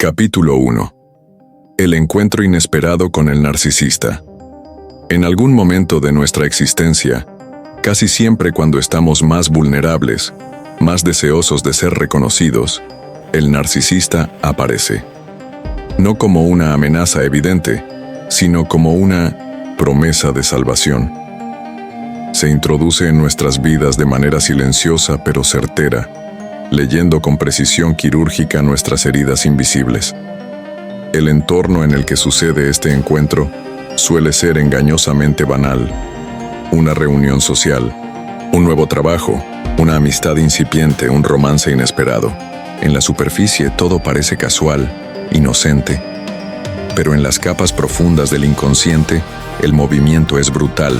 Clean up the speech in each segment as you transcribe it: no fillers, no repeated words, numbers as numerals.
Capítulo 1. El encuentro inesperado con el narcisista. En algún momento de nuestra existencia, casi siempre cuando estamos más vulnerables, más deseosos de ser reconocidos, el narcisista aparece. No como una amenaza evidente, sino como una promesa de salvación. Se introduce en nuestras vidas de manera silenciosa pero certera, leyendo con precisión quirúrgica nuestras heridas invisibles. El entorno en el que sucede este encuentro suele ser engañosamente banal. Una reunión social, un nuevo trabajo, una amistad incipiente, un romance inesperado. En la superficie todo parece casual, inocente. Pero en las capas profundas del inconsciente, el movimiento es brutal.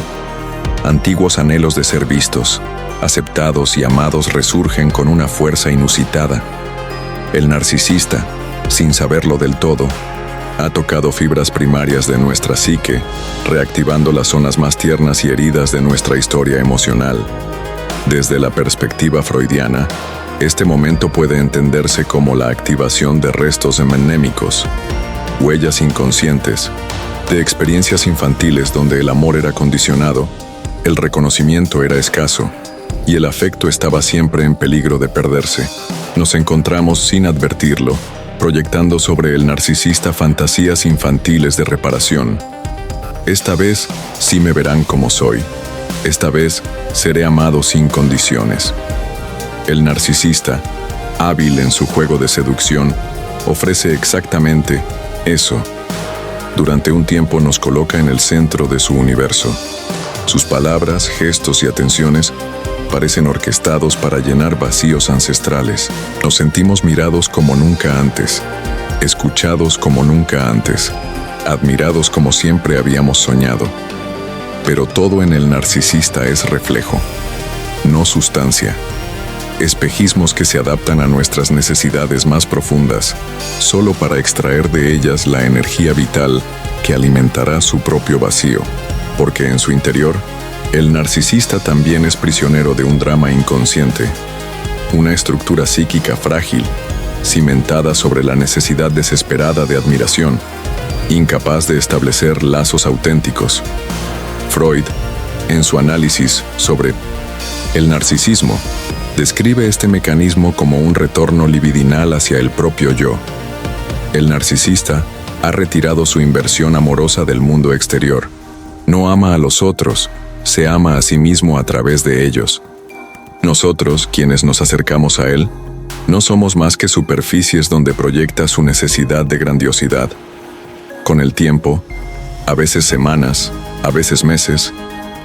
Antiguos anhelos de ser vistos, aceptados y amados resurgen con una fuerza inusitada. El narcisista, sin saberlo del todo, ha tocado fibras primarias de nuestra psique, reactivando las zonas más tiernas y heridas de nuestra historia emocional. Desde la perspectiva freudiana, este momento puede entenderse como la activación de restos mnemónicos, huellas inconscientes, de experiencias infantiles donde el amor era condicionado, el reconocimiento era escaso, y el afecto estaba siempre en peligro de perderse. Nos encontramos sin advertirlo, proyectando sobre el narcisista fantasías infantiles de reparación. Esta vez sí me verán como soy. Esta vez seré amado sin condiciones. El narcisista, hábil en su juego de seducción, ofrece exactamente eso. Durante un tiempo nos coloca en el centro de su universo. Sus palabras, gestos y atenciones parecen orquestados para llenar vacíos ancestrales. Nos sentimos mirados como nunca antes, escuchados como nunca antes, admirados como siempre habíamos soñado. Pero todo en el narcisista es reflejo, no sustancia. Espejismos que se adaptan a nuestras necesidades más profundas, solo para extraer de ellas la energía vital que alimentará su propio vacío. Porque en su interior, el narcisista también es prisionero de un drama inconsciente, una estructura psíquica frágil, cimentada sobre la necesidad desesperada de admiración, incapaz de establecer lazos auténticos. Freud, en su análisis sobre el narcisismo, describe este mecanismo como un retorno libidinal hacia el propio yo. El narcisista ha retirado su inversión amorosa del mundo exterior. No ama a los otros, se ama a sí mismo a través de ellos. Nosotros, quienes nos acercamos a él, no somos más que superficies donde proyecta su necesidad de grandiosidad. Con el tiempo, a veces semanas, a veces meses,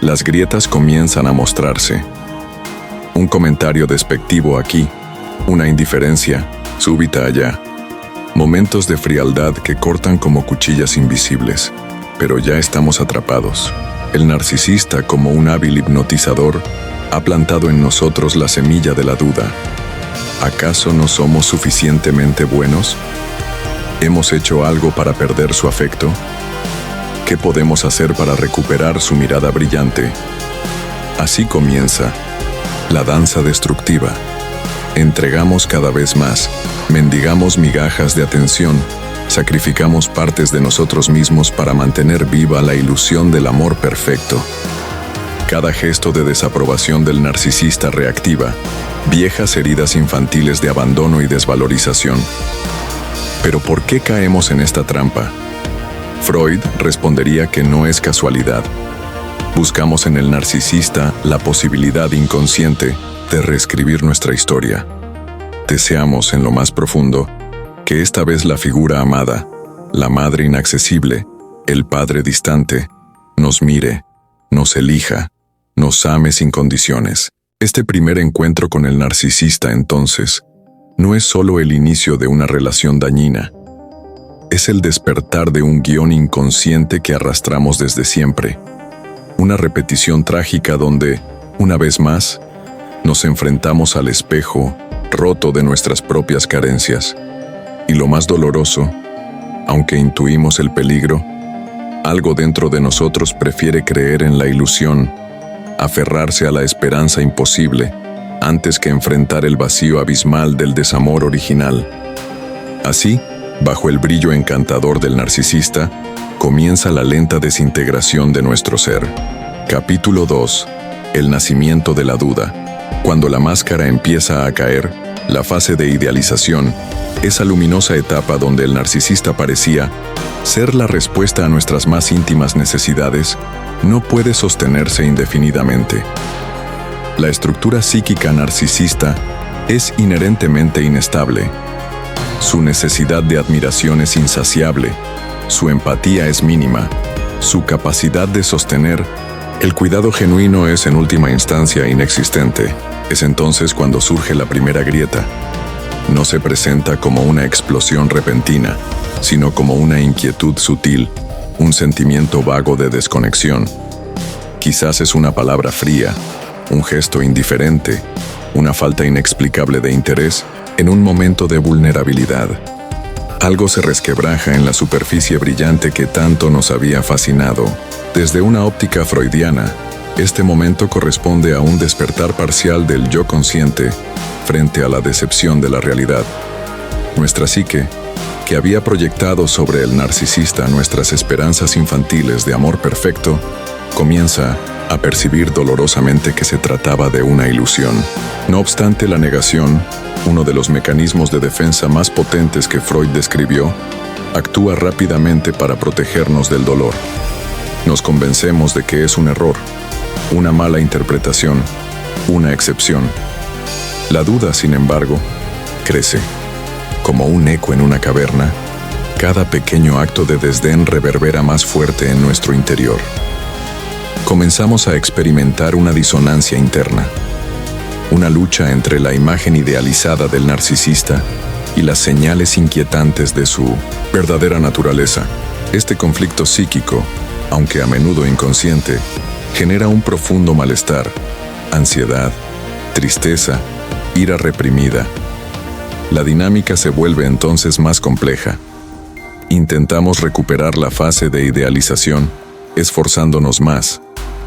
las grietas comienzan a mostrarse. Un comentario despectivo aquí, una indiferencia súbita allá. Momentos de frialdad que cortan como cuchillas invisibles. Pero ya estamos atrapados. El narcisista, como un hábil hipnotizador, ha plantado en nosotros la semilla de la duda. ¿Acaso no somos suficientemente buenos? ¿Hemos hecho algo para perder su afecto? ¿Qué podemos hacer para recuperar su mirada brillante? Así comienza la danza destructiva. Entregamos cada vez más, mendigamos migajas de atención, sacrificamos partes de nosotros mismos para mantener viva la ilusión del amor perfecto. Cada gesto de desaprobación del narcisista reactiva viejas heridas infantiles de abandono y desvalorización. ¿Pero por qué caemos en esta trampa? Freud respondería que no es casualidad. Buscamos en el narcisista la posibilidad inconsciente de reescribir nuestra historia. Deseamos en lo más profundo que esta vez la figura amada, la madre inaccesible, el padre distante, nos mire, nos elija, nos ame sin condiciones. Este primer encuentro con el narcisista, entonces, no es solo el inicio de una relación dañina. Es el despertar de un guión inconsciente que arrastramos desde siempre. Una repetición trágica donde, una vez más, nos enfrentamos al espejo roto de nuestras propias carencias. Y lo más doloroso, aunque intuimos el peligro, algo dentro de nosotros prefiere creer en la ilusión, aferrarse a la esperanza imposible, antes que enfrentar el vacío abismal del desamor original. Así, Bajo el brillo encantador del narcisista, comienza la lenta desintegración de nuestro ser. Capítulo 2. El nacimiento de la duda. Cuando la máscara empieza a caer, la fase de idealización, esa luminosa etapa donde el narcisista parecía ser la respuesta a nuestras más íntimas necesidades, no puede sostenerse indefinidamente. La estructura psíquica narcisista es inherentemente inestable. Su necesidad de admiración es insaciable, su empatía es mínima, su capacidad de sostener el cuidado genuino es en última instancia inexistente. Es entonces cuando surge la primera grieta. No se presenta como una explosión repentina, sino como una inquietud sutil, un sentimiento vago de desconexión. Quizás es una palabra fría, un gesto indiferente, una falta inexplicable de interés en un momento de vulnerabilidad. Algo se resquebraja en la superficie brillante que tanto nos había fascinado. Desde una óptica freudiana, este momento corresponde a un despertar parcial del yo consciente frente a la decepción de la realidad. Nuestra psique, que había proyectado sobre el narcisista nuestras esperanzas infantiles de amor perfecto, comienza a percibir dolorosamente que se trataba de una ilusión. No obstante, la negación, uno de los mecanismos de defensa más potentes que Freud describió, actúa rápidamente para protegernos del dolor. Nos convencemos de que es un error, una mala interpretación, una excepción. La duda, sin embargo, crece. Como un eco en una caverna, cada pequeño acto de desdén reverbera más fuerte en nuestro interior. Comenzamos a experimentar una disonancia interna, una lucha entre la imagen idealizada del narcisista y las señales inquietantes de su verdadera naturaleza. Este conflicto psíquico, aunque a menudo inconsciente, genera un profundo malestar, ansiedad, tristeza, ira reprimida. La dinámica se vuelve entonces más compleja. Intentamos recuperar la fase de idealización, esforzándonos más,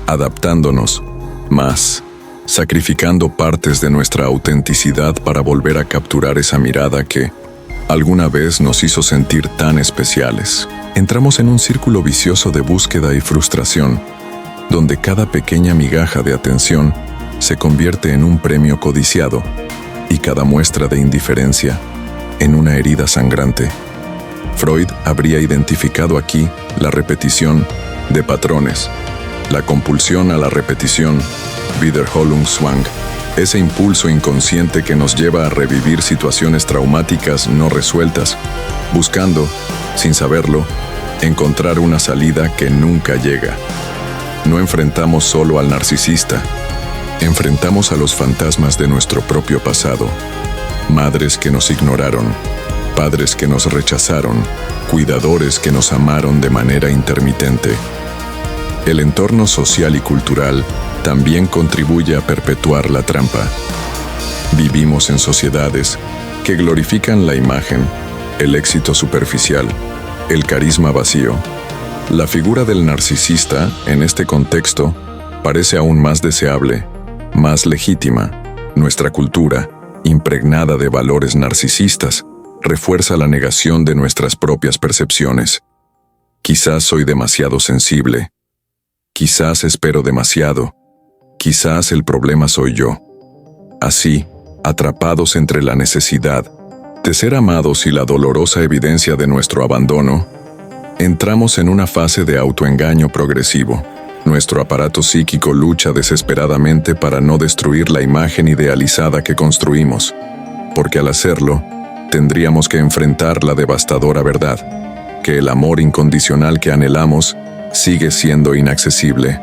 adaptándonos más, sacrificando partes de nuestra autenticidad para volver a capturar esa mirada que alguna vez nos hizo sentir tan especiales. Entramos en un círculo vicioso de búsqueda y frustración, donde cada pequeña migaja de atención se convierte en un premio codiciado y cada muestra de indiferencia en una herida sangrante. Freud habría identificado aquí la repetición de patrones, la compulsión a la repetición, Wiederholungszwang, ese impulso inconsciente que nos lleva a revivir situaciones traumáticas no resueltas, buscando, sin saberlo, encontrar una salida que nunca llega. No enfrentamos solo al narcisista, enfrentamos a los fantasmas de nuestro propio pasado, madres que nos ignoraron, padres que nos rechazaron, cuidadores que nos amaron de manera intermitente. El entorno social y cultural también contribuye a perpetuar la trampa. Vivimos en sociedades que glorifican la imagen, el éxito superficial, el carisma vacío. La figura del narcisista, en este contexto, parece aún más deseable, más legítima. Nuestra cultura, impregnada de valores narcisistas, refuerza la negación de nuestras propias percepciones. Quizás soy demasiado sensible. Quizás espero demasiado. Quizás el problema soy yo. Así, atrapados entre la necesidad de ser amados y la dolorosa evidencia de nuestro abandono, entramos en una fase de autoengaño progresivo. Nuestro aparato psíquico lucha desesperadamente para no destruir la imagen idealizada que construimos, porque al hacerlo, tendríamos que enfrentar la devastadora verdad, que el amor incondicional que anhelamos sigue siendo inaccesible.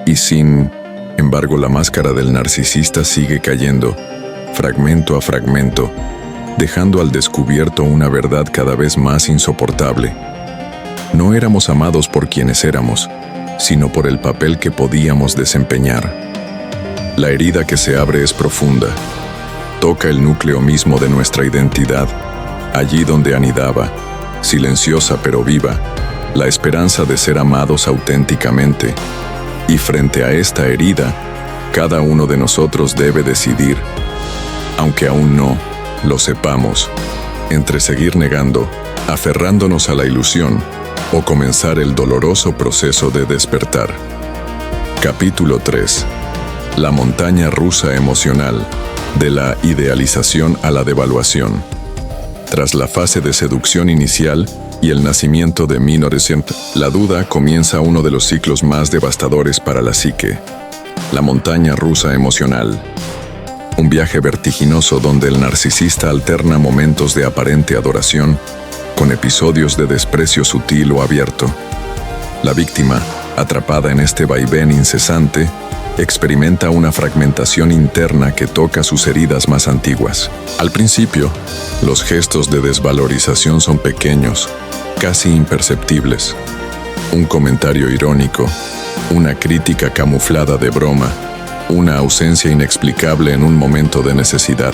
Y sin embargo, la máscara del narcisista sigue cayendo, fragmento a fragmento, dejando al descubierto una verdad cada vez más insoportable. No éramos amados por quienes éramos, sino por el papel que podíamos desempeñar. La herida que se abre es profunda. Toca el núcleo mismo de nuestra identidad, allí donde anidaba, silenciosa pero viva, la esperanza de ser amados auténticamente. Y frente a esta herida, cada uno de nosotros debe decidir, aunque aún no lo sepamos, entre seguir negando, aferrándonos a la ilusión, o comenzar el doloroso proceso de despertar. Capítulo 3. La montaña rusa emocional, de la idealización a la devaluación. Tras la fase de seducción inicial y el nacimiento de Minorescent, la duda comienza uno de los ciclos más devastadores para la psique. La montaña rusa emocional. Un viaje vertiginoso donde el narcisista alterna momentos de aparente adoración con episodios de desprecio sutil o abierto. La víctima, atrapada en este vaivén incesante, experimenta una fragmentación interna que toca sus heridas más antiguas. Al principio, los gestos de desvalorización son pequeños, casi imperceptibles. Un comentario irónico, una crítica camuflada de broma, una ausencia inexplicable en un momento de necesidad.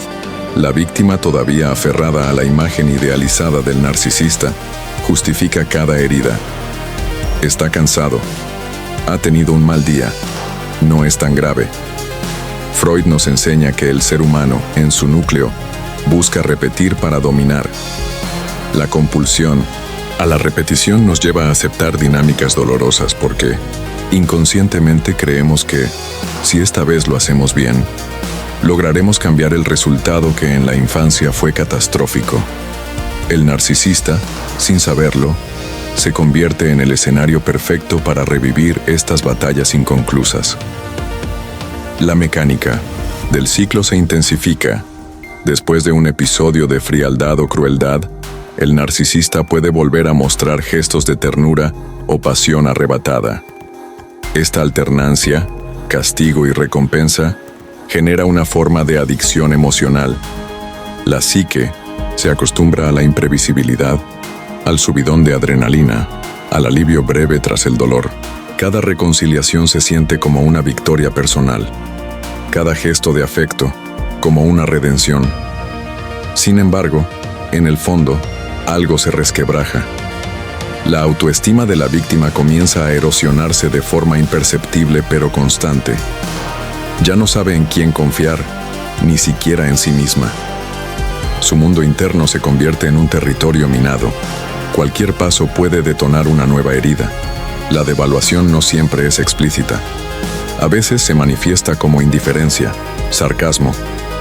La víctima, todavía aferrada a la imagen idealizada del narcisista, justifica cada herida. Está cansado. Ha tenido un mal día. No es tan grave. Freud nos enseña que el ser humano, en su núcleo, busca repetir para dominar. La compulsión a la repetición nos lleva a aceptar dinámicas dolorosas porque, inconscientemente, creemos que, si esta vez lo hacemos bien, lograremos cambiar el resultado que en la infancia fue catastrófico. El narcisista, sin saberlo, se convierte en el escenario perfecto para revivir estas batallas inconclusas. La mecánica del ciclo se intensifica. Después de un episodio de frialdad o crueldad, el narcisista puede volver a mostrar gestos de ternura o pasión arrebatada. Esta alternancia, castigo y recompensa, genera una forma de adicción emocional. La psique se acostumbra a la imprevisibilidad, al subidón de adrenalina, al alivio breve tras el dolor. Cada reconciliación se siente como una victoria personal. Cada gesto de afecto, como una redención. Sin embargo, en el fondo, algo se resquebraja. La autoestima de la víctima comienza a erosionarse de forma imperceptible pero constante. Ya no sabe en quién confiar, ni siquiera en sí misma. Su mundo interno se convierte en un territorio minado. Cualquier paso puede detonar una nueva herida. La devaluación no siempre es explícita. A veces se manifiesta como indiferencia, sarcasmo,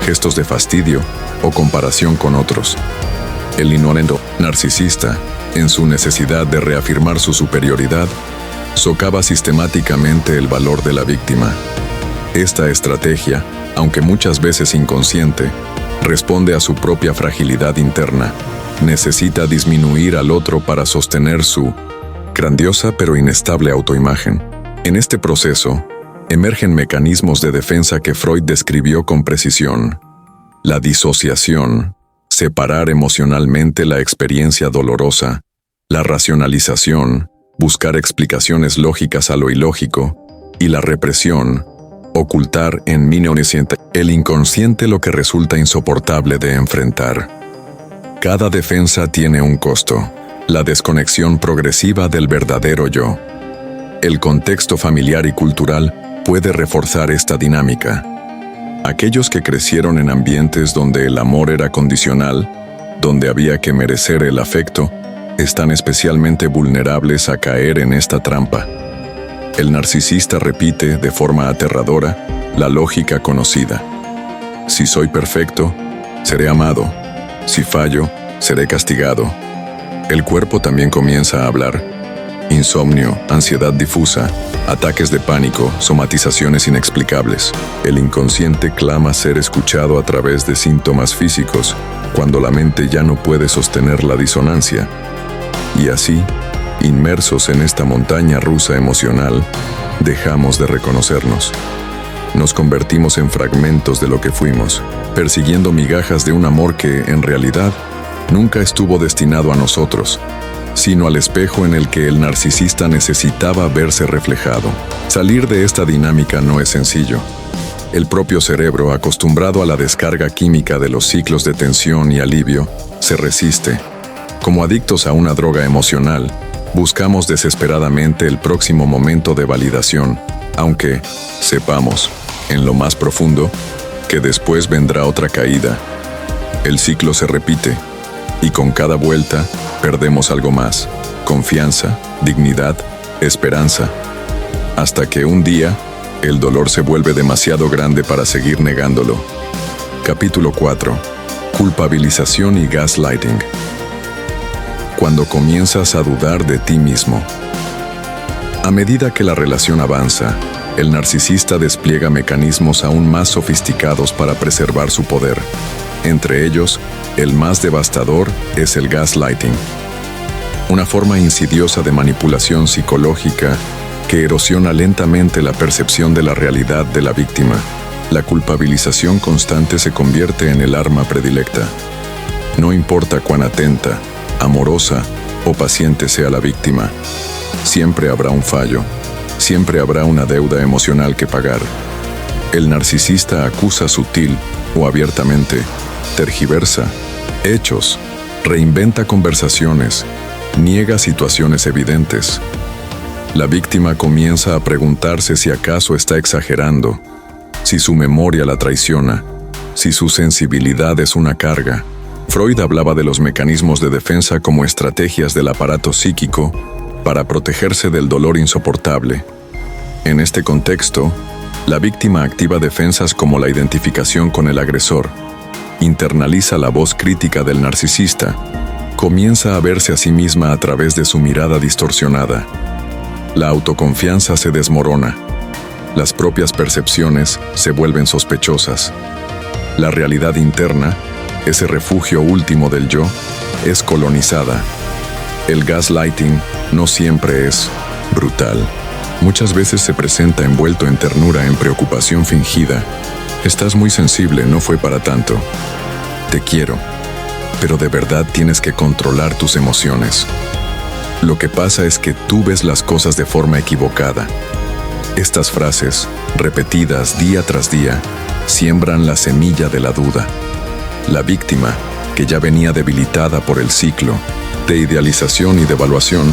gestos de fastidio o comparación con otros. El ignorante narcisista, en su necesidad de reafirmar su superioridad, socava sistemáticamente el valor de la víctima. Esta estrategia, aunque muchas veces inconsciente, responde a su propia fragilidad interna. Necesita disminuir al otro para sostener su grandiosa pero inestable autoimagen. En este proceso, emergen mecanismos de defensa que Freud describió con precisión. La disociación, separar emocionalmente la experiencia dolorosa, la racionalización, buscar explicaciones lógicas a lo ilógico, y la represión, ocultar en el inconsciente lo que resulta insoportable de enfrentar. Cada defensa tiene un costo, la desconexión progresiva del verdadero yo. El contexto familiar y cultural puede reforzar esta dinámica. Aquellos que crecieron en ambientes donde el amor era condicional, donde había que merecer el afecto, están especialmente vulnerables a caer en esta trampa. El narcisista repite de forma aterradora la lógica conocida. Si soy perfecto, seré amado. Si fallo, seré castigado. El cuerpo también comienza a hablar. Insomnio, ansiedad difusa, ataques de pánico, somatizaciones inexplicables. El inconsciente clama ser escuchado a través de síntomas físicos, cuando la mente ya no puede sostener la disonancia. Y así, inmersos en esta montaña rusa emocional, dejamos de reconocernos. Nos convertimos en fragmentos de lo que fuimos, persiguiendo migajas de un amor que, en realidad, nunca estuvo destinado a nosotros, sino al espejo en el que el narcisista necesitaba verse reflejado. Salir de esta dinámica no es sencillo. El propio cerebro, acostumbrado a la descarga química de los ciclos de tensión y alivio, se resiste. Como adictos a una droga emocional, buscamos desesperadamente el próximo momento de validación, aunque sepamos, en lo más profundo, que después vendrá otra caída. El ciclo se repite. Y con cada vuelta, perdemos algo más: confianza, dignidad, esperanza. Hasta que un día, el dolor se vuelve demasiado grande para seguir negándolo. Capítulo 4. Culpabilización y gaslighting. Cuando comienzas a dudar de ti mismo. A medida que la relación avanza, el narcisista despliega mecanismos aún más sofisticados para preservar su poder. Entre ellos, el más devastador es el gaslighting, una forma insidiosa de manipulación psicológica que erosiona lentamente la percepción de la realidad de la víctima. La culpabilización constante se convierte en el arma predilecta. No importa cuán atenta, amorosa o paciente sea la víctima, siempre habrá un fallo, siempre habrá una deuda emocional que pagar. El narcisista acusa sutil o abiertamente, tergiversa hechos, reinventa conversaciones, niega situaciones evidentes. La víctima comienza a preguntarse si acaso está exagerando, si su memoria la traiciona, si su sensibilidad es una carga. Freud hablaba de los mecanismos de defensa como estrategias del aparato psíquico para protegerse del dolor insoportable. En este contexto, la víctima activa defensas como la identificación con el agresor, internaliza la voz crítica del narcisista, comienza a verse a sí misma a través de su mirada distorsionada. La autoconfianza se desmorona, las propias percepciones se vuelven sospechosas. La realidad interna, ese refugio último del yo, es colonizada. El gaslighting no siempre es brutal. Muchas veces se presenta envuelto en ternura, en preocupación fingida. Estás muy sensible, no fue para tanto. Te quiero, pero de verdad tienes que controlar tus emociones. Lo que pasa es que tú ves las cosas de forma equivocada. Estas frases, repetidas día tras día, siembran la semilla de la duda. La víctima, que ya venía debilitada por el ciclo de idealización y devaluación,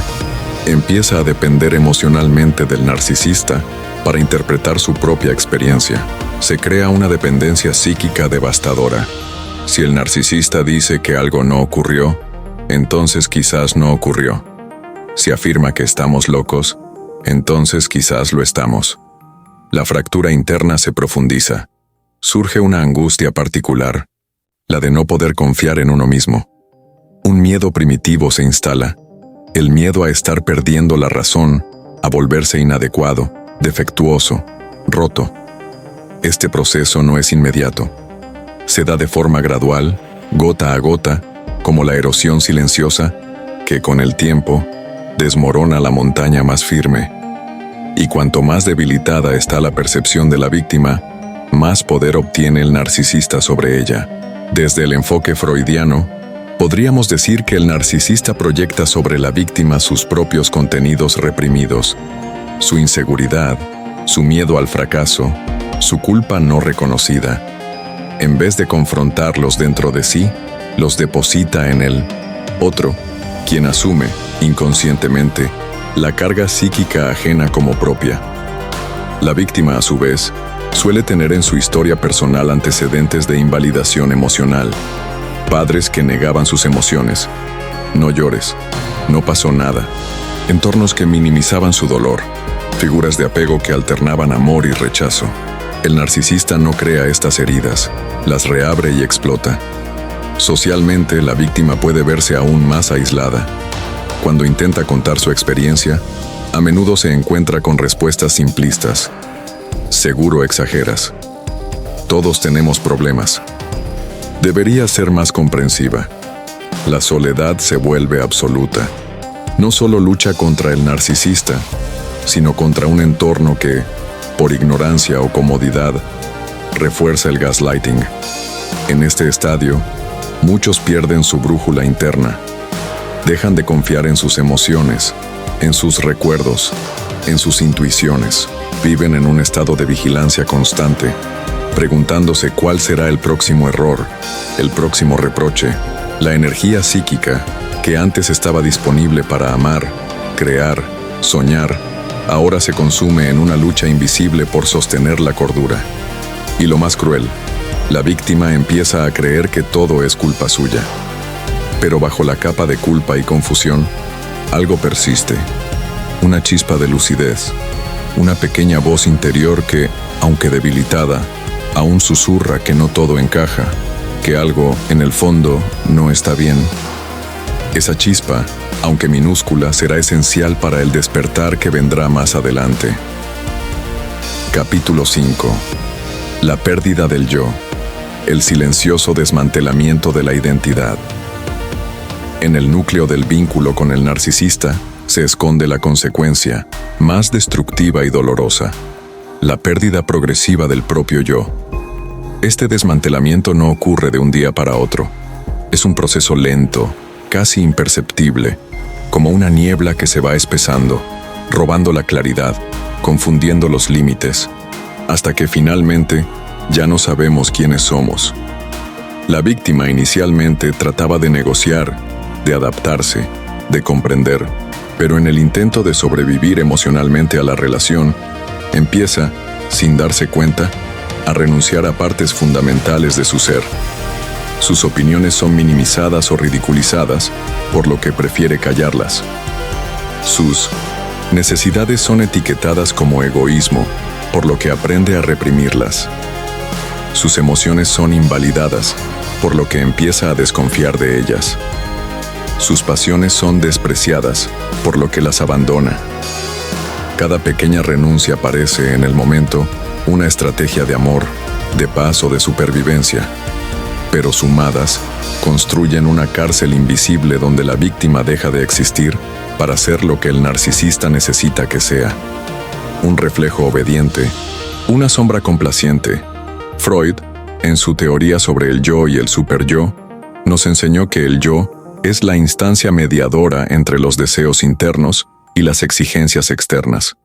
empieza a depender emocionalmente del narcisista para interpretar su propia experiencia. Se crea una dependencia psíquica devastadora. Si el narcisista dice que algo no ocurrió, entonces quizás no ocurrió. Si afirma que estamos locos, entonces quizás lo estamos. La fractura interna se profundiza. Surge una angustia particular, la de no poder confiar en uno mismo. Un miedo primitivo se instala, el miedo a estar perdiendo la razón, a volverse inadecuado, defectuoso, roto. Este proceso no es inmediato. Se da de forma gradual, gota a gota, como la erosión silenciosa, que con el tiempo desmorona la montaña más firme. Y cuanto más debilitada está la percepción de la víctima, más poder obtiene el narcisista sobre ella. Desde el enfoque freudiano, podríamos decir que el narcisista proyecta sobre la víctima sus propios contenidos reprimidos, su inseguridad, su miedo al fracaso, su culpa no reconocida. En vez de confrontarlos dentro de sí, los deposita en el otro, quien asume, inconscientemente, la carga psíquica ajena como propia. La víctima, a su vez, suele tener en su historia personal antecedentes de invalidación emocional. Padres que negaban sus emociones. No llores, no pasó nada. Entornos que minimizaban su dolor. Figuras de apego que alternaban amor y rechazo. El narcisista no crea estas heridas, las reabre y explota. Socialmente, la víctima puede verse aún más aislada. Cuando intenta contar su experiencia, a menudo se encuentra con respuestas simplistas. Seguro exageras. Todos tenemos problemas. Debería ser más comprensiva. La soledad se vuelve absoluta. No solo lucha contra el narcisista, sino contra un entorno que, por ignorancia o comodidad, refuerza el gaslighting. En este estadio, muchos pierden su brújula interna. Dejan de confiar en sus emociones, en sus recuerdos, en sus intuiciones. Viven en un estado de vigilancia constante, preguntándose cuál será el próximo error, el próximo reproche. La energía psíquica, que antes estaba disponible para amar, crear, soñar, ahora se consume en una lucha invisible por sostener la cordura. Y lo más cruel, la víctima empieza a creer que todo es culpa suya. Pero bajo la capa de culpa y confusión, algo persiste. Una chispa de lucidez, una pequeña voz interior que, aunque debilitada, aún susurra que no todo encaja, que algo, en el fondo, no está bien. Esa chispa, aunque minúscula, será esencial para el despertar que vendrá más adelante. Capítulo 5. La pérdida del yo. El silencioso desmantelamiento de la identidad. En el núcleo del vínculo con el narcisista se esconde la consecuencia, más destructiva y dolorosa, la pérdida progresiva del propio yo. Este desmantelamiento no ocurre de un día para otro. Es un proceso lento, casi imperceptible, como una niebla que se va espesando, robando la claridad, confundiendo los límites, hasta que finalmente ya no sabemos quiénes somos. La víctima inicialmente trataba de negociar, de adaptarse, de comprender, pero en el intento de sobrevivir emocionalmente a la relación, empieza, sin darse cuenta, a renunciar a partes fundamentales de su ser. Sus opiniones son minimizadas o ridiculizadas, por lo que prefiere callarlas. Sus necesidades son etiquetadas como egoísmo, por lo que aprende a reprimirlas. Sus emociones son invalidadas, por lo que empieza a desconfiar de ellas. Sus pasiones son despreciadas, por lo que las abandona. Cada pequeña renuncia parece, en el momento, una estrategia de amor, de paz o de supervivencia, pero sumadas, construyen una cárcel invisible donde la víctima deja de existir para ser lo que el narcisista necesita que sea. Un reflejo obediente, una sombra complaciente. Freud, en su teoría sobre el yo y el superyo, nos enseñó que el yo es la instancia mediadora entre los deseos internos y las exigencias externas.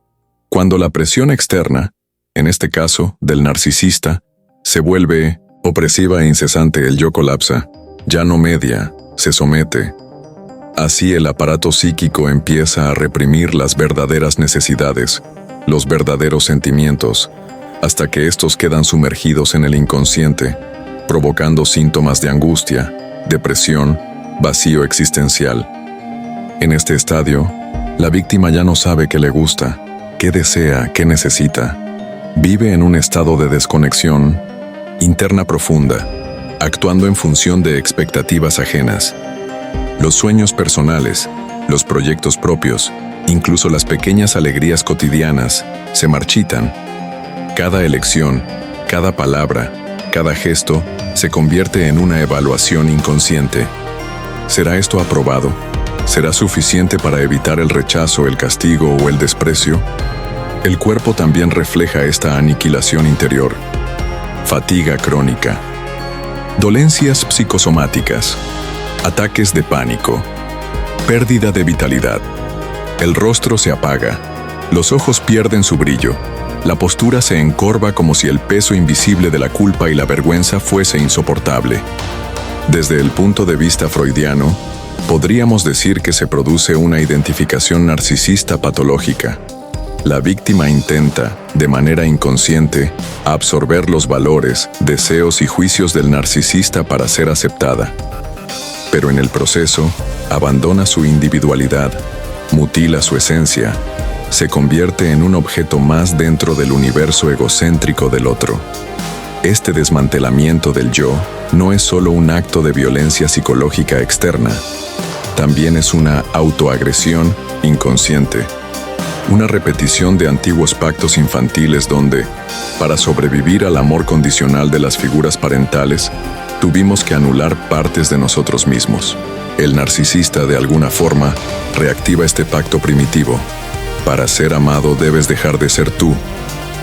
Cuando la presión externa, en este caso del narcisista, se vuelve opresiva e incesante, el yo colapsa, ya no media, se somete. Así el aparato psíquico empieza a reprimir las verdaderas necesidades, los verdaderos sentimientos, hasta que estos quedan sumergidos en el inconsciente, provocando síntomas de angustia, depresión, vacío existencial. En este estadio, la víctima ya no sabe qué le gusta, qué desea, qué necesita. Vive en un estado de desconexión interna profunda, actuando en función de expectativas ajenas. Los sueños personales, los proyectos propios, incluso las pequeñas alegrías cotidianas, se marchitan. Cada elección, cada palabra, cada gesto se convierte en una evaluación inconsciente. ¿Será esto aprobado? ¿Será suficiente para evitar el rechazo, el castigo o el desprecio? El cuerpo también refleja esta aniquilación interior. Fatiga crónica, dolencias psicosomáticas, ataques de pánico, pérdida de vitalidad. El rostro se apaga, los ojos pierden su brillo, la postura se encorva como si el peso invisible de la culpa y la vergüenza fuese insoportable. Desde el punto de vista freudiano, podríamos decir que se produce una identificación narcisista patológica. La víctima intenta, de manera inconsciente, absorber los valores, deseos y juicios del narcisista para ser aceptada. Pero en el proceso, abandona su individualidad, mutila su esencia, se convierte en un objeto más dentro del universo egocéntrico del otro. Este desmantelamiento del yo no es solo un acto de violencia psicológica externa, también es una autoagresión inconsciente. Una repetición de antiguos pactos infantiles donde, para sobrevivir al amor condicional de las figuras parentales, tuvimos que anular partes de nosotros mismos. El narcisista, de alguna forma, reactiva este pacto primitivo. Para ser amado debes dejar de ser tú.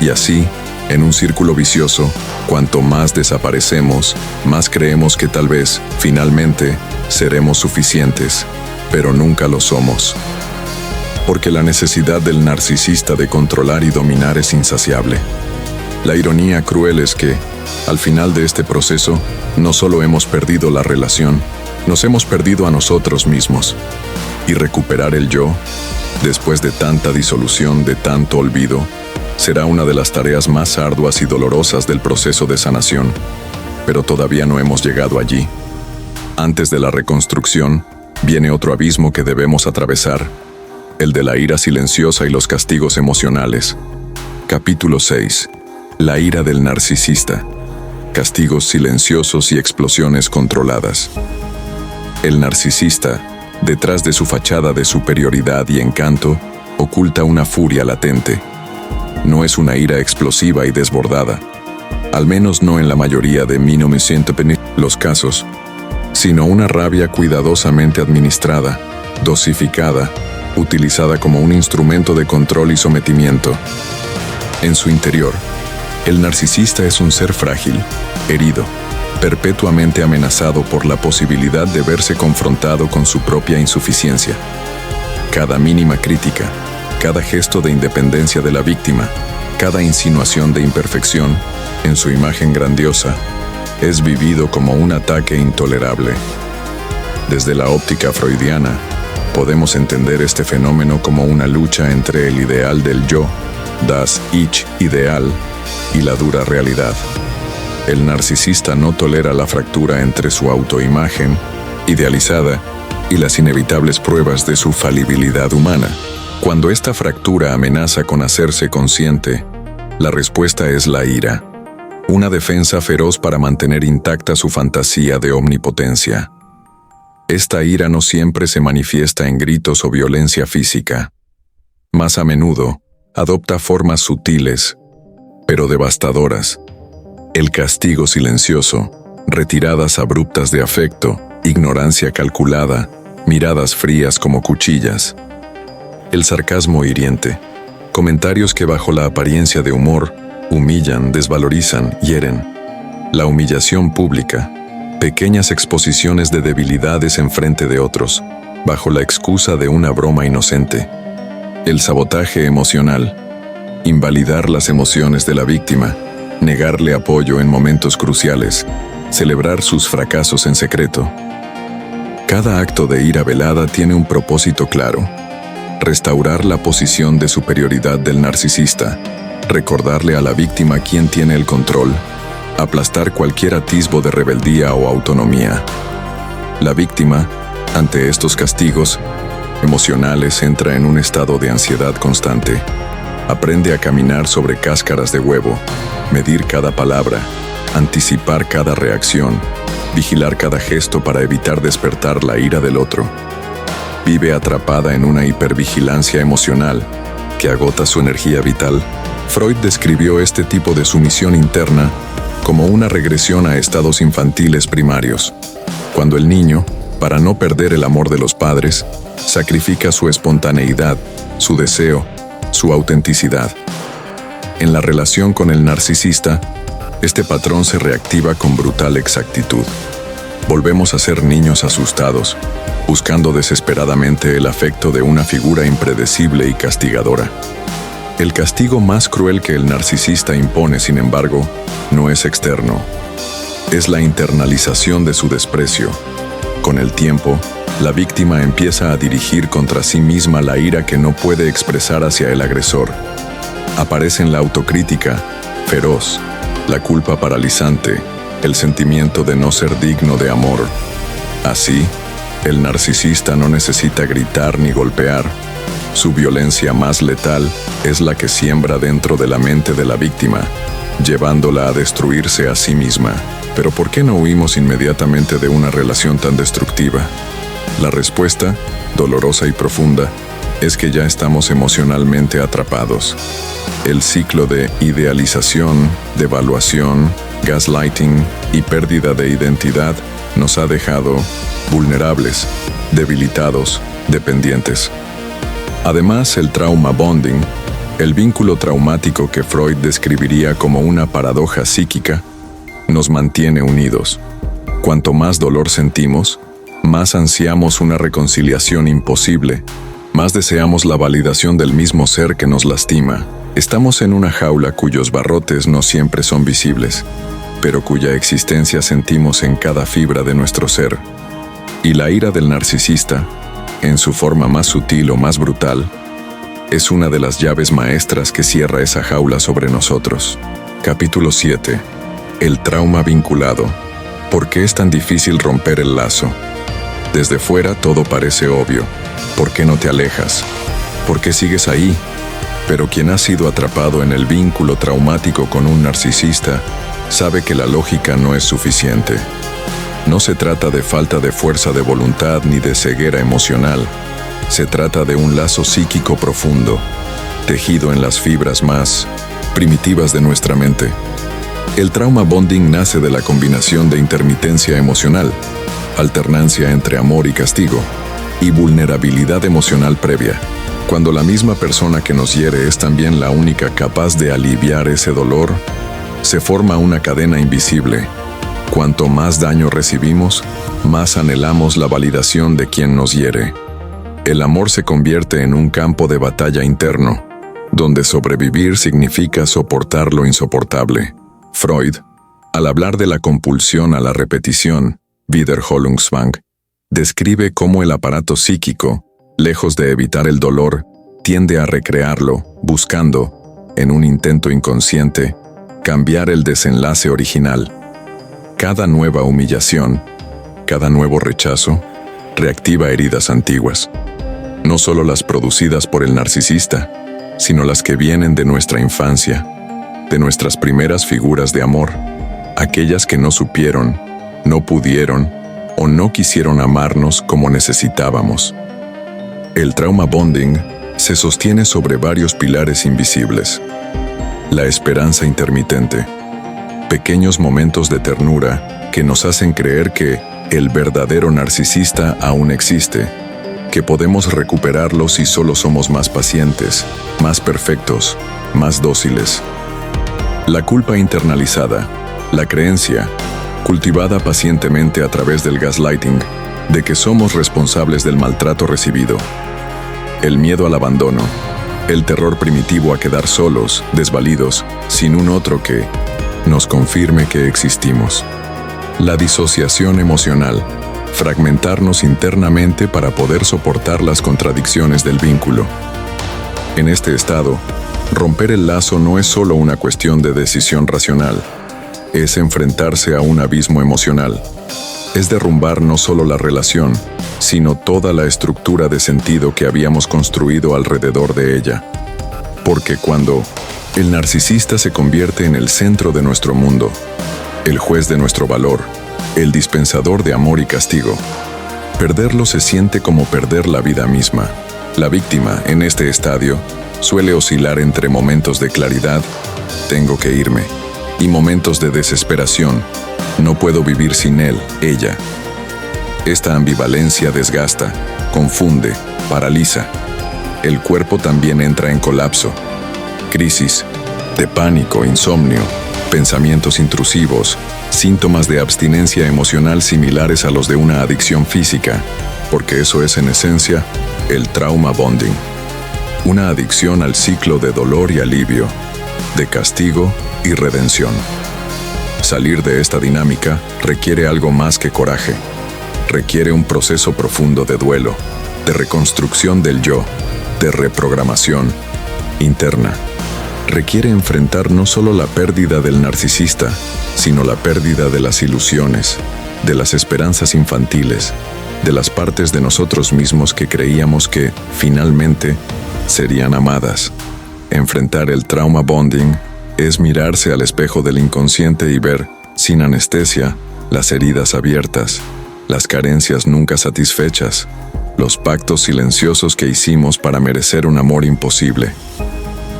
Y así, en un círculo vicioso, cuanto más desaparecemos, más creemos que tal vez, finalmente, seremos suficientes, pero nunca lo somos. Porque la necesidad del narcisista de controlar y dominar es insaciable. La ironía cruel es que, al final de este proceso, no solo hemos perdido la relación, nos hemos perdido a nosotros mismos. Y recuperar el yo, después de tanta disolución, de tanto olvido, será una de las tareas más arduas y dolorosas del proceso de sanación. Pero todavía no hemos llegado allí. Antes de la reconstrucción, viene otro abismo que debemos atravesar, el de la ira silenciosa y los castigos emocionales. Capítulo 6. La ira del narcisista. Castigos silenciosos y explosiones controladas. El narcisista, detrás de su fachada de superioridad y encanto, oculta una furia latente. No es una ira explosiva y desbordada, al menos no en la mayoría de los casos, sino una rabia cuidadosamente administrada, dosificada, utilizada como un instrumento de control y sometimiento. En su interior, el narcisista es un ser frágil, herido, perpetuamente amenazado por la posibilidad de verse confrontado con su propia insuficiencia. Cada mínima crítica, cada gesto de independencia de la víctima, cada insinuación de imperfección, en su imagen grandiosa, es vivido como un ataque intolerable. Desde la óptica freudiana, podemos entender este fenómeno como una lucha entre el ideal del yo, das Ich ideal, y la dura realidad. El narcisista no tolera la fractura entre su autoimagen, idealizada, y las inevitables pruebas de su falibilidad humana. Cuando esta fractura amenaza con hacerse consciente, la respuesta es la ira, una defensa feroz para mantener intacta su fantasía de omnipotencia. Esta ira no siempre se manifiesta en gritos o violencia física. Más a menudo, adopta formas sutiles, pero devastadoras. El castigo silencioso, retiradas abruptas de afecto, ignorancia calculada, miradas frías como cuchillas. El sarcasmo hiriente, comentarios que bajo la apariencia de humor, humillan, desvalorizan, hieren. La humillación pública, pequeñas exposiciones de debilidades en frente de otros, bajo la excusa de una broma inocente. El sabotaje emocional, invalidar las emociones de la víctima, negarle apoyo en momentos cruciales, celebrar sus fracasos en secreto. Cada acto de ira velada tiene un propósito claro: restaurar la posición de superioridad del narcisista, recordarle a la víctima quién tiene el control, aplastar cualquier atisbo de rebeldía o autonomía. La víctima, ante estos castigos emocionales, entra en un estado de ansiedad constante. Aprende a caminar sobre cáscaras de huevo, medir cada palabra, anticipar cada reacción, vigilar cada gesto para evitar despertar la ira del otro. Vive atrapada en una hipervigilancia emocional que agota su energía vital. Freud describió este tipo de sumisión interna como una regresión a estados infantiles primarios, cuando el niño, para no perder el amor de los padres, sacrifica su espontaneidad, su deseo, su autenticidad. En la relación con el narcisista, este patrón se reactiva con brutal exactitud. Volvemos a ser niños asustados, buscando desesperadamente el afecto de una figura impredecible y castigadora. El castigo más cruel que el narcisista impone, sin embargo, no es externo. Es la internalización de su desprecio. Con el tiempo, la víctima empieza a dirigir contra sí misma la ira que no puede expresar hacia el agresor. Aparecen la autocrítica, feroz, la culpa paralizante, el sentimiento de no ser digno de amor. Así, el narcisista no necesita gritar ni golpear. Su violencia más letal es la que siembra dentro de la mente de la víctima, llevándola a destruirse a sí misma. Pero ¿por qué no huimos inmediatamente de una relación tan destructiva? La respuesta, dolorosa y profunda, es que ya estamos emocionalmente atrapados. El ciclo de idealización, devaluación, gaslighting y pérdida de identidad nos ha dejado vulnerables, debilitados, dependientes. Además, el trauma bonding, el vínculo traumático que Freud describiría como una paradoja psíquica, nos mantiene unidos. Cuanto más dolor sentimos, más ansiamos una reconciliación imposible, más deseamos la validación del mismo ser que nos lastima. Estamos en una jaula cuyos barrotes no siempre son visibles, pero cuya existencia sentimos en cada fibra de nuestro ser. Y la ira del narcisista, en su forma más sutil o más brutal, es una de las llaves maestras que cierra esa jaula sobre nosotros. Capítulo 7. El trauma vinculado. ¿Por qué es tan difícil romper el lazo? Desde fuera todo parece obvio. ¿Por qué no te alejas? ¿Por qué sigues ahí? Pero quien ha sido atrapado en el vínculo traumático con un narcisista sabe que la lógica no es suficiente. No se trata de falta de fuerza de voluntad ni de ceguera emocional. Se trata de un lazo psíquico profundo, tejido en las fibras más primitivas de nuestra mente. El trauma bonding nace de la combinación de intermitencia emocional, alternancia entre amor y castigo, y vulnerabilidad emocional previa. Cuando la misma persona que nos hiere es también la única capaz de aliviar ese dolor, se forma una cadena invisible. Cuanto más daño recibimos, más anhelamos la validación de quien nos hiere. El amor se convierte en un campo de batalla interno, donde sobrevivir significa soportar lo insoportable. Freud, al hablar de la compulsión a la repetición, Wiederholungszwang, describe cómo el aparato psíquico, lejos de evitar el dolor, tiende a recrearlo, buscando, en un intento inconsciente, cambiar el desenlace original. Cada nueva humillación, cada nuevo rechazo, reactiva heridas antiguas. No solo las producidas por el narcisista, sino las que vienen de nuestra infancia, de nuestras primeras figuras de amor, aquellas que no supieron, no pudieron o no quisieron amarnos como necesitábamos. El trauma bonding se sostiene sobre varios pilares invisibles. La esperanza intermitente, pequeños momentos de ternura que nos hacen creer que el verdadero narcisista aún existe, que podemos recuperarlo si solo somos más pacientes, más perfectos, más dóciles. La culpa internalizada, la creencia, cultivada pacientemente a través del gaslighting, de que somos responsables del maltrato recibido. El miedo al abandono, el terror primitivo a quedar solos, desvalidos, sin un otro que nos confirme que existimos. La disociación emocional, fragmentarnos internamente para poder soportar las contradicciones del vínculo. En este estado, romper el lazo no es solo una cuestión de decisión racional, es enfrentarse a un abismo emocional. Es derrumbar no solo la relación, sino toda la estructura de sentido que habíamos construido alrededor de ella. Porque cuando el narcisista se convierte en el centro de nuestro mundo, el juez de nuestro valor, el dispensador de amor y castigo, perderlo se siente como perder la vida misma. La víctima, en este estadio, suele oscilar entre momentos de claridad, tengo que irme, y momentos de desesperación, no puedo vivir sin él, ella. Esta ambivalencia desgasta, confunde, paraliza. El cuerpo también entra en colapso. Crisis de pánico, insomnio, pensamientos intrusivos, síntomas de abstinencia emocional similares a los de una adicción física, porque eso es en esencia el trauma bonding. Una adicción al ciclo de dolor y alivio, de castigo y redención. Salir de esta dinámica requiere algo más que coraje. Requiere un proceso profundo de duelo, de reconstrucción del yo, de reprogramación interna. Requiere enfrentar no solo la pérdida del narcisista, sino la pérdida de las ilusiones, de las esperanzas infantiles, de las partes de nosotros mismos que creíamos que, finalmente, serían amadas. Enfrentar el trauma bonding es mirarse al espejo del inconsciente y ver, sin anestesia, las heridas abiertas, las carencias nunca satisfechas, los pactos silenciosos que hicimos para merecer un amor imposible.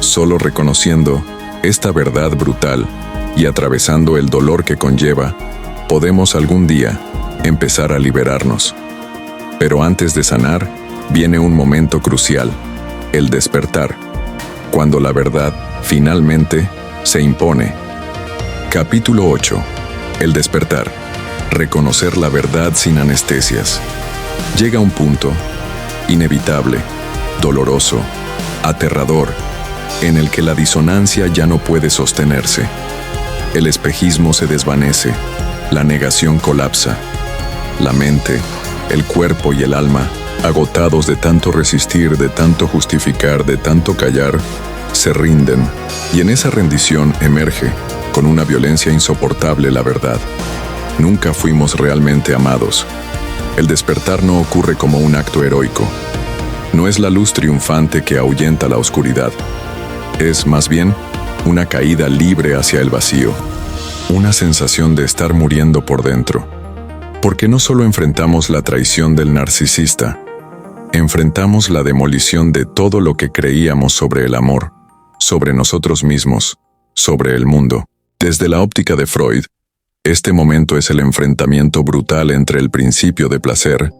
Solo reconociendo esta verdad brutal y atravesando el dolor que conlleva, podemos algún día empezar a liberarnos. Pero antes de sanar, viene un momento crucial, el despertar, cuando la verdad, finalmente, se impone. Capítulo 8. El despertar. Reconocer la verdad sin anestesias. Llega un punto, inevitable, doloroso, aterrador, en el que la disonancia ya no puede sostenerse. El espejismo se desvanece, la negación colapsa. La mente, el cuerpo y el alma, agotados de tanto resistir, de tanto justificar, de tanto callar, se rinden, y en esa rendición emerge, con una violencia insoportable, la verdad. Nunca fuimos realmente amados. El despertar no ocurre como un acto heroico. No es la luz triunfante que ahuyenta la oscuridad. Es, más bien, una caída libre hacia el vacío. Una sensación de estar muriendo por dentro. Porque no solo enfrentamos la traición del narcisista, enfrentamos la demolición de todo lo que creíamos sobre el amor, sobre nosotros mismos, sobre el mundo. Desde la óptica de Freud, este momento es el enfrentamiento brutal entre el principio de placer,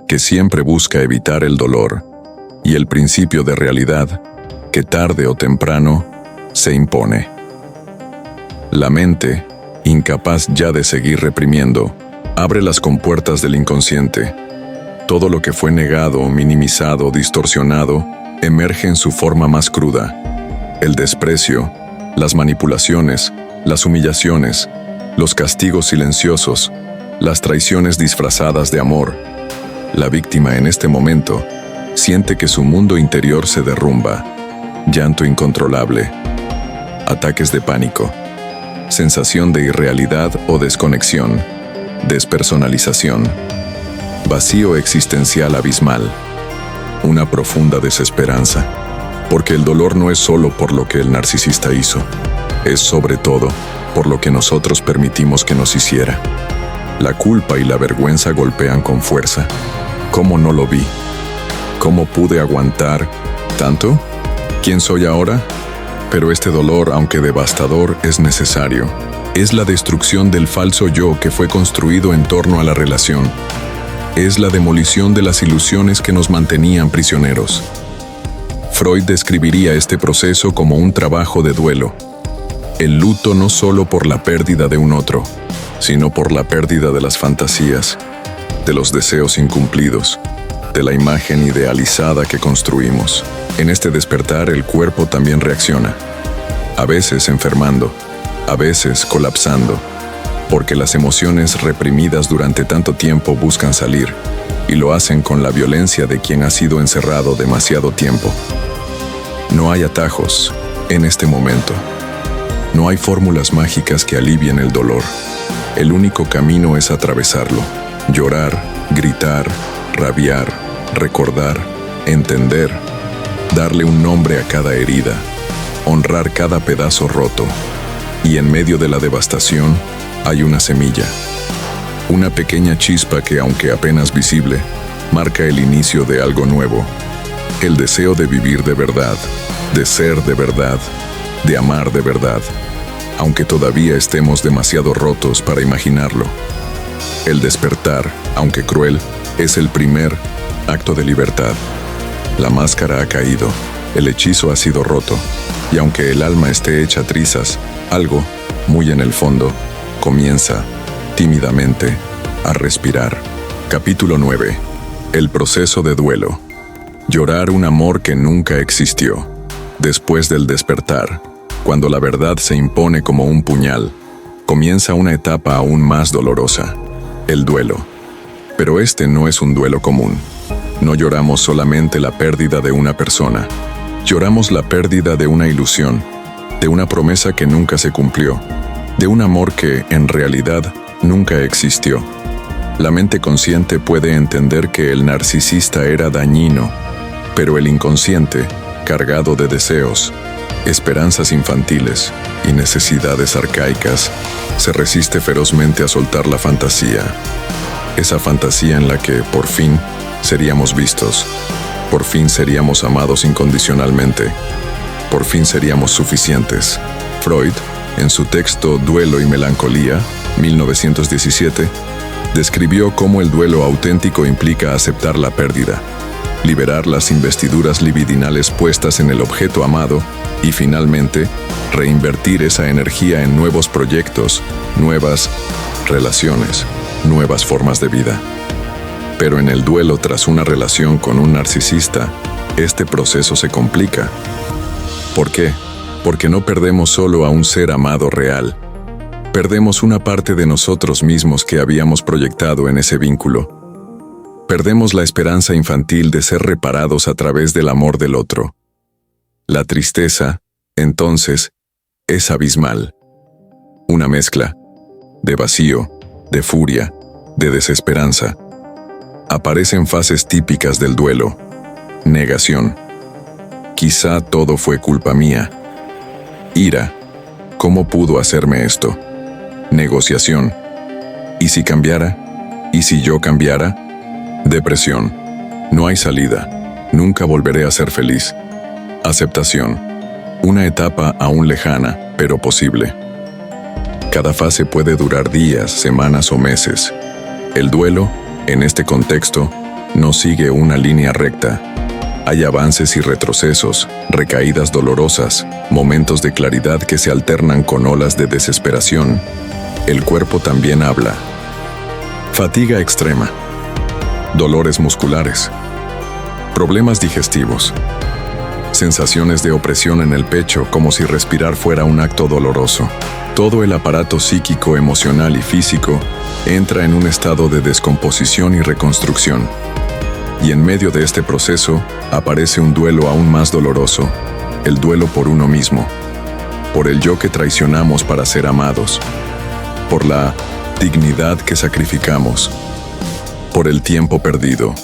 que siempre busca evitar el dolor, y el principio de realidad, que tarde o temprano se impone. La mente, incapaz ya de seguir reprimiendo, abre las compuertas del inconsciente. Todo lo que fue negado, minimizado, distorsionado, emerge en su forma más cruda. El desprecio, las manipulaciones, las humillaciones, los castigos silenciosos, las traiciones disfrazadas de amor. La víctima en este momento siente que su mundo interior se derrumba, llanto incontrolable, ataques de pánico, sensación de irrealidad o desconexión, despersonalización, vacío existencial abismal, una profunda desesperanza, porque el dolor no es solo por lo que el narcisista hizo, es sobre todo por lo que nosotros permitimos que nos hiciera. La culpa y la vergüenza golpean con fuerza. ¿Cómo no lo vi? ¿Cómo pude aguantar tanto? ¿Quién soy ahora? Pero este dolor, aunque devastador, es necesario. Es la destrucción del falso yo que fue construido en torno a la relación. Es la demolición de las ilusiones que nos mantenían prisioneros. Freud describiría este proceso como un trabajo de duelo. El luto no solo por la pérdida de un otro, sino por la pérdida de las fantasías, de los deseos incumplidos, de la imagen idealizada que construimos. En este despertar el cuerpo también reacciona, a veces enfermando, a veces colapsando, porque las emociones reprimidas durante tanto tiempo buscan salir, y lo hacen con la violencia de quien ha sido encerrado demasiado tiempo. No hay atajos en este momento. No hay fórmulas mágicas que alivien el dolor. El único camino es atravesarlo, llorar, gritar, rabiar, recordar, entender, darle un nombre a cada herida, honrar cada pedazo roto. Y en medio de la devastación hay una semilla, una pequeña chispa que, aunque apenas visible, marca el inicio de algo nuevo. El deseo de vivir de verdad, de ser de verdad, de amar de verdad, aunque todavía estemos demasiado rotos para imaginarlo. El despertar, aunque cruel, es el primer acto de libertad. La máscara ha caído, el hechizo ha sido roto, y aunque el alma esté hecha trizas, algo, muy en el fondo, comienza, tímidamente, a respirar. Capítulo 9. El proceso de duelo. Llorar un amor que nunca existió. Después del despertar, cuando la verdad se impone como un puñal, comienza una etapa aún más dolorosa, el duelo. Pero este no es un duelo común. No lloramos solamente la pérdida de una persona, lloramos la pérdida de una ilusión, de una promesa que nunca se cumplió, de un amor que, en realidad, nunca existió. La mente consciente puede entender que el narcisista era dañino, pero el inconsciente, cargado de deseos, esperanzas infantiles y necesidades arcaicas, se resiste ferozmente a soltar la fantasía. Esa fantasía en la que, por fin, seríamos vistos, por fin seríamos amados incondicionalmente, por fin seríamos suficientes. Freud, en su texto Duelo y Melancolía, 1917, describió cómo el duelo auténtico implica aceptar la pérdida, liberar las investiduras libidinales puestas en el objeto amado y, finalmente, reinvertir esa energía en nuevos proyectos, nuevas relaciones, nuevas formas de vida. Pero en el duelo tras una relación con un narcisista, este proceso se complica. ¿Por qué? Porque no perdemos solo a un ser amado real. Perdemos una parte de nosotros mismos que habíamos proyectado en ese vínculo. Perdemos la esperanza infantil de ser reparados a través del amor del otro. La tristeza, entonces, es abismal. Una mezcla de vacío, de furia, de desesperanza. Aparecen fases típicas del duelo. Negación. Quizá todo fue culpa mía. Ira. ¿Cómo pudo hacerme esto? Negociación. ¿Y si cambiara? ¿Y si yo cambiara? Depresión. No hay salida. Nunca volveré a ser feliz. Aceptación. Una etapa aún lejana, pero posible. Cada fase puede durar días, semanas o meses. El duelo, en este contexto, no sigue una línea recta. Hay avances y retrocesos, recaídas dolorosas, momentos de claridad que se alternan con olas de desesperación. El cuerpo también habla. Fatiga extrema. Dolores musculares. Problemas digestivos. Sensaciones de opresión en el pecho, como si respirar fuera un acto doloroso. Todo el aparato psíquico, emocional y físico entra en un estado de descomposición y reconstrucción. Y en medio de este proceso aparece un duelo aún más doloroso, el duelo por uno mismo, por el yo que traicionamos para ser amados, por la dignidad que sacrificamos, por el tiempo perdido,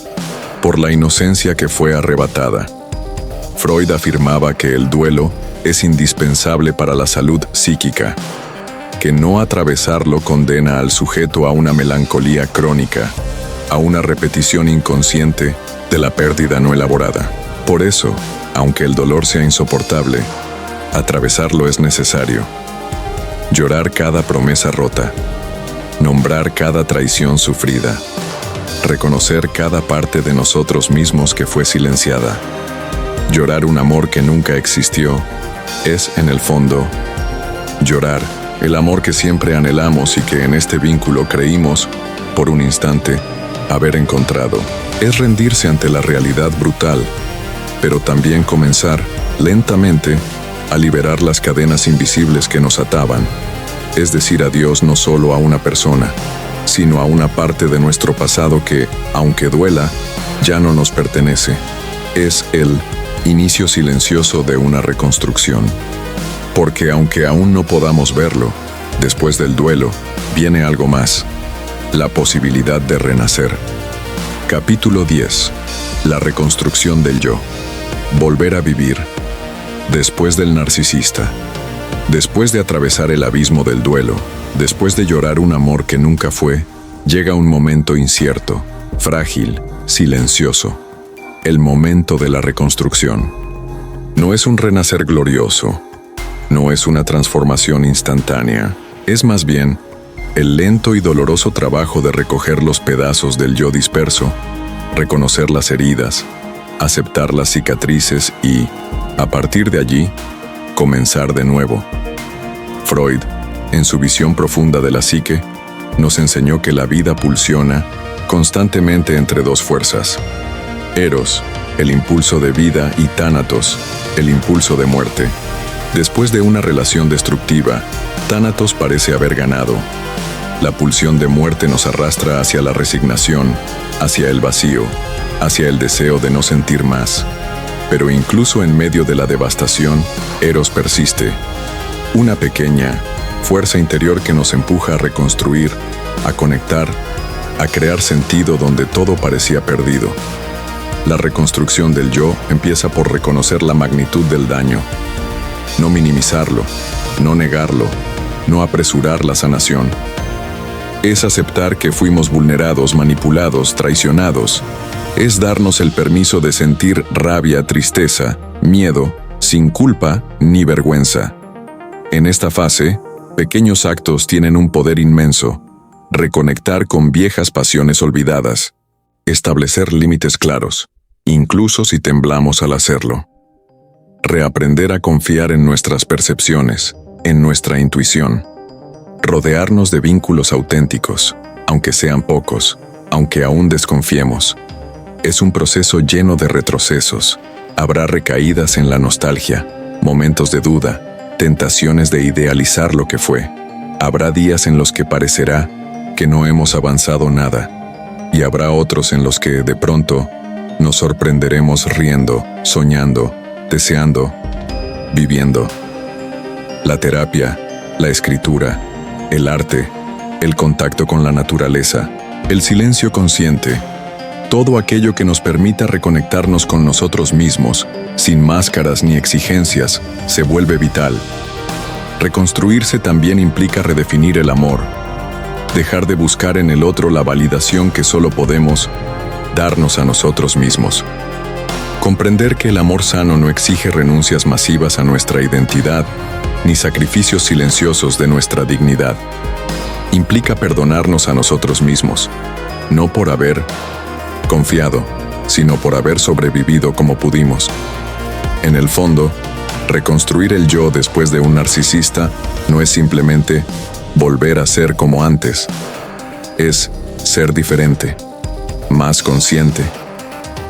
por la inocencia que fue arrebatada. Freud afirmaba que el duelo es indispensable para la salud psíquica, que no atravesarlo condena al sujeto a una melancolía crónica, a una repetición inconsciente de la pérdida no elaborada. Por eso, aunque el dolor sea insoportable, atravesarlo es necesario. Llorar cada promesa rota, nombrar cada traición sufrida, reconocer cada parte de nosotros mismos que fue silenciada. Llorar un amor que nunca existió es, en el fondo, llorar el amor que siempre anhelamos y que en este vínculo creímos, por un instante, haber encontrado. Es rendirse ante la realidad brutal, pero también comenzar, lentamente, a liberar las cadenas invisibles que nos ataban. Es decir adiós no solo a una persona, sino a una parte de nuestro pasado que, aunque duela, ya no nos pertenece. Es el inicio silencioso de una reconstrucción. Porque aunque aún no podamos verlo, después del duelo, viene algo más. La posibilidad de renacer. Capítulo 10. La reconstrucción del yo. Volver a vivir. Después del narcisista. Después de atravesar el abismo del duelo, después de llorar un amor que nunca fue, llega un momento incierto, frágil, silencioso. El momento de la reconstrucción. No es un renacer glorioso. No es una transformación instantánea. Es más bien el lento y doloroso trabajo de recoger los pedazos del yo disperso, reconocer las heridas, aceptar las cicatrices y, a partir de allí, comenzar de nuevo. Freud, en su visión profunda de la psique, nos enseñó que la vida pulsiona constantemente entre dos fuerzas. Eros, el impulso de vida, y Tánatos, el impulso de muerte. Después de una relación destructiva, Tánatos parece haber ganado. La pulsión de muerte nos arrastra hacia la resignación, hacia el vacío, hacia el deseo de no sentir más. Pero incluso en medio de la devastación, Eros persiste. Una pequeña fuerza interior que nos empuja a reconstruir, a conectar, a crear sentido donde todo parecía perdido. La reconstrucción del yo empieza por reconocer la magnitud del daño. No minimizarlo, no negarlo, no apresurar la sanación. Es aceptar que fuimos vulnerados, manipulados, traicionados. Es darnos el permiso de sentir rabia, tristeza, miedo, sin culpa ni vergüenza. En esta fase, pequeños actos tienen un poder inmenso. Reconectar con viejas pasiones olvidadas. Establecer límites claros, incluso si temblamos al hacerlo. Reaprender a confiar en nuestras percepciones, en nuestra intuición. Rodearnos de vínculos auténticos, aunque sean pocos, aunque aún desconfiemos. Es un proceso lleno de retrocesos. Habrá recaídas en la nostalgia, momentos de duda, tentaciones de idealizar lo que fue. Habrá días en los que parecerá que no hemos avanzado nada, y habrá otros en los que, de pronto, nos sorprenderemos riendo, soñando, deseando, viviendo. La terapia, la escritura, el arte, el contacto con la naturaleza, el silencio consciente, todo aquello que nos permita reconectarnos con nosotros mismos, sin máscaras ni exigencias, se vuelve vital. Reconstruirse también implica redefinir el amor, dejar de buscar en el otro la validación que solo podemos darnos a nosotros mismos. Comprender que el amor sano no exige renuncias masivas a nuestra identidad, ni sacrificios silenciosos de nuestra dignidad. Implica perdonarnos a nosotros mismos, no por haber confiado, sino por haber sobrevivido como pudimos. En el fondo, reconstruir el yo después de un narcisista no es simplemente volver a ser como antes. Es ser diferente, más consciente,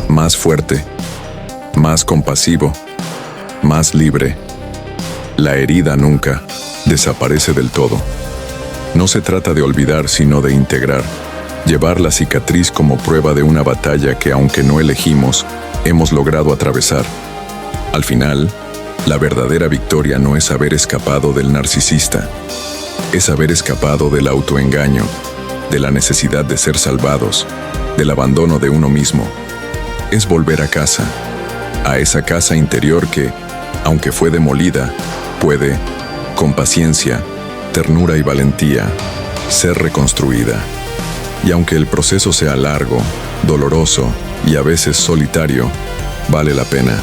más fuerte, más compasivo, más libre. La herida nunca desaparece del todo. No se trata de olvidar, sino de integrar, llevar la cicatriz como prueba de una batalla que, aunque no elegimos, hemos logrado atravesar. Al final, la verdadera victoria no es haber escapado del narcisista, es haber escapado del autoengaño, de la necesidad de ser salvados, del abandono de uno mismo. Es volver a casa, a esa casa interior que, aunque fue demolida, puede, con paciencia, ternura y valentía, ser reconstruida. Y aunque el proceso sea largo, doloroso y a veces solitario, vale la pena,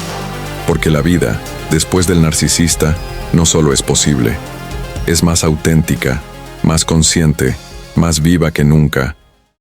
porque la vida, después del narcisista, no solo es posible, es más auténtica, más consciente, más viva que nunca,